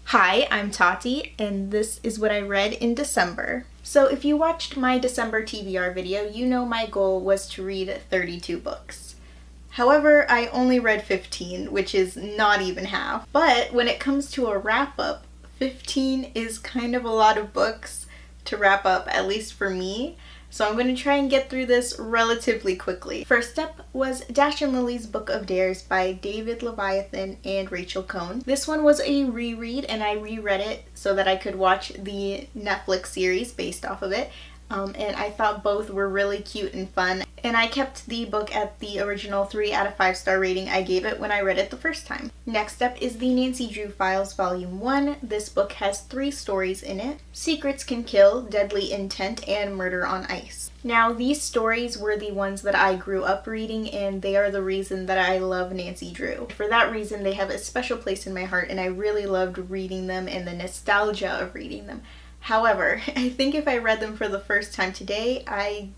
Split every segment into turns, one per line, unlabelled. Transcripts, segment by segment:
Hi, I'm Tati, and this is what I read in December. So if you watched my December TBR video, you know my goal was to read 32 books. However, I only read 15, which is not even half. But when it comes to a wrap-up, 15 is kind of a lot of books to wrap up, at least for me. So I'm going to try and get through this relatively quickly. First up was Dash and Lily's Book of Dares by David Leviathan and Rachel Cohn. This one was a reread, and I reread it so that I could watch the Netflix series based off of it. And I thought both were really cute and fun. And I kept the book at the original 3 out of 5 star rating I gave it when I read it the first time. Next up is the Nancy Drew Files Volume 1. This book has 3 stories in it: Secrets Can Kill, Deadly Intent, and Murder on Ice. Now, these stories were the ones that I grew up reading, and they are the reason that I love Nancy Drew. For that reason, they have a special place in my heart, and I really loved reading them and the nostalgia of reading them. However, I think if I read them for the first time today, I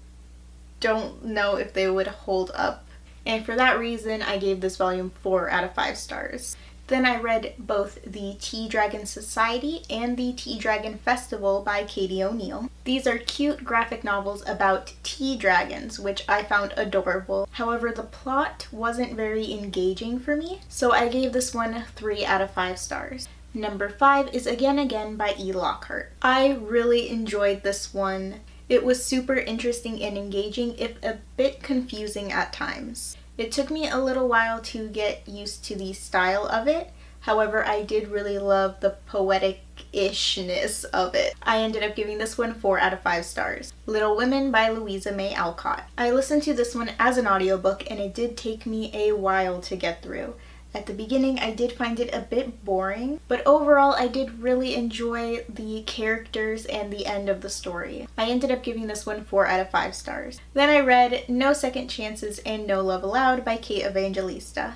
don't know if they would hold up. And for that reason, I gave this volume 4 out of 5 stars. Then I read both the Tea Dragon Society and the Tea Dragon Festival by Katie O'Neill. These are cute graphic novels about tea dragons, which I found adorable. However, the plot wasn't very engaging for me, so I gave this one 3 out of 5 stars. Number 5 is Again Again by E. Lockhart. I really enjoyed this one. It was super interesting and engaging, if a bit confusing at times. It took me a little while to get used to the style of it. However, I did really love the poetic-ishness of it. I ended up giving this one 4 out of 5 stars. Little Women by Louisa May Alcott. I listened to this one as an audiobook, and it did take me a while to get through. At the beginning, I did find it a bit boring, but overall, I did really enjoy the characters and the end of the story. I ended up giving this one 4 out of 5 stars. Then I read No Second Chances and No Love Allowed by Kate Evangelista.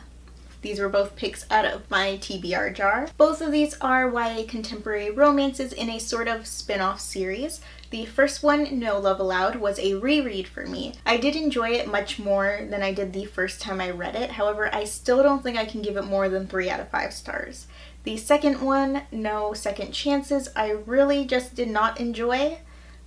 These were both picks out of my TBR jar. Both of these are YA contemporary romances in a sort of spin-off series. The first one, No Love Allowed, was a reread for me. I did enjoy it much more than I did the first time I read it. However, I still don't think I can give it more than 3 out of 5 stars. The second one, No Second Chances, I really just did not enjoy.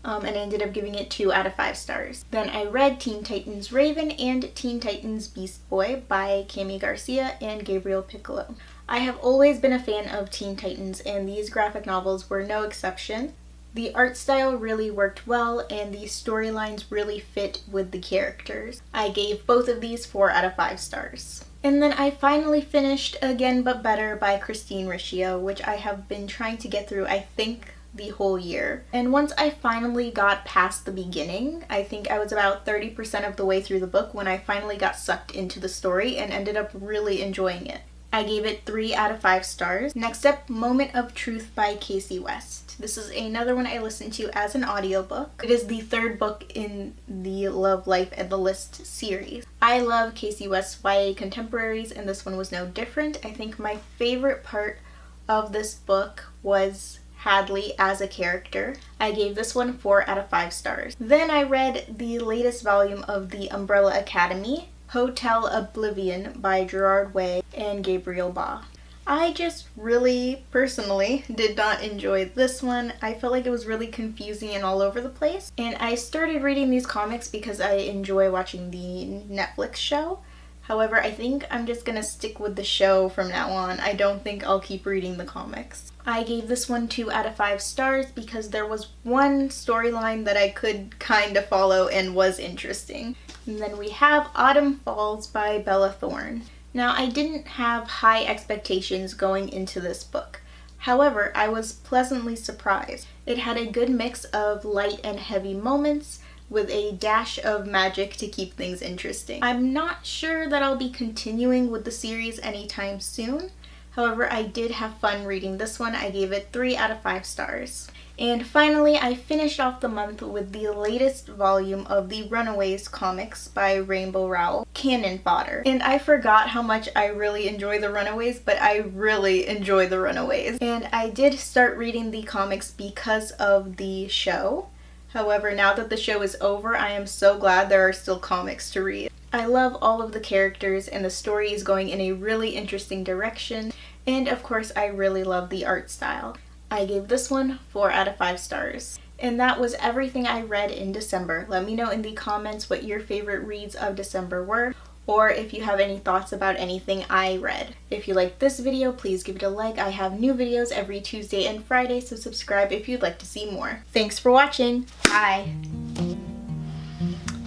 And I ended up giving it 2 out of 5 stars. Then I read Teen Titans Raven and Teen Titans Beast Boy by Cami Garcia and Gabriel Piccolo. I have always been a fan of Teen Titans, and these graphic novels were no exception. The art style really worked well, and the storylines really fit with the characters. I gave both of these 4 out of 5 stars. And then I finally finished Again But Better by Christine Riccio, which I have been trying to get through, I think, the whole year. And once I finally got past the beginning, I think I was about 30% of the way through the book when I finally got sucked into the story and ended up really enjoying it. I gave it 3 out of 5 stars. Next up, Moment of Truth by Casey West. This is another one I listened to as an audiobook. It is the 3rd book in the Love, Life, and the List series. I love Casey West's YA contemporaries, and this one was no different. I think my favorite part of this book was Hadley as a character. I gave this one 4 out of 5 stars. Then I read the latest volume of The Umbrella Academy, Hotel Oblivion by Gerard Way and Gabriel Ba. I just really, personally, did not enjoy this one. I felt like it was really confusing and all over the place. And I started reading these comics because I enjoy watching the Netflix show. However, I think I'm just gonna stick with the show from now on. I don't think I'll keep reading the comics. I gave this one 2 out of 5 stars because there was one storyline that I could kind of follow and was interesting. And then we have Autumn Falls by Bella Thorne. Now, I didn't have high expectations going into this book. However, I was pleasantly surprised. It had a good mix of light and heavy moments, with a dash of magic to keep things interesting. I'm not sure that I'll be continuing with the series anytime soon. However, I did have fun reading this one. I gave it 3 out of 5 stars. And finally, I finished off the month with the latest volume of the Runaways comics by Rainbow Rowell, Cannon Fodder. And I forgot how much I really enjoy the Runaways, but I really enjoy the Runaways. And I did start reading the comics because of the show. However, now that the show is over, I am so glad there are still comics to read. I love all of the characters, and the story is going in a really interesting direction, And of course, I really love the art style. I gave this one 4 out of 5 stars. And that was everything I read in December. Let me know in the comments what your favorite reads of December were, or if you have any thoughts about anything I read. If you liked this video, please give it a like. I have new videos every Tuesday and Friday, so subscribe if you'd like to see more. Thanks for watching. Bye.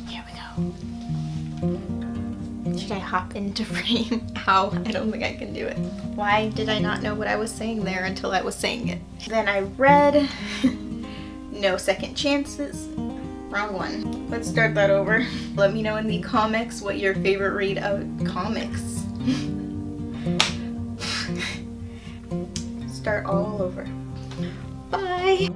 Here we go. Should I hop into frame? Ow, I don't think I can do it. Why did I not know what I was saying there until I was saying it? Then I read No Second Chances. Wrong one. Let's start that over. Let me know in the comics what your favorite read of comics. Start all over. Bye!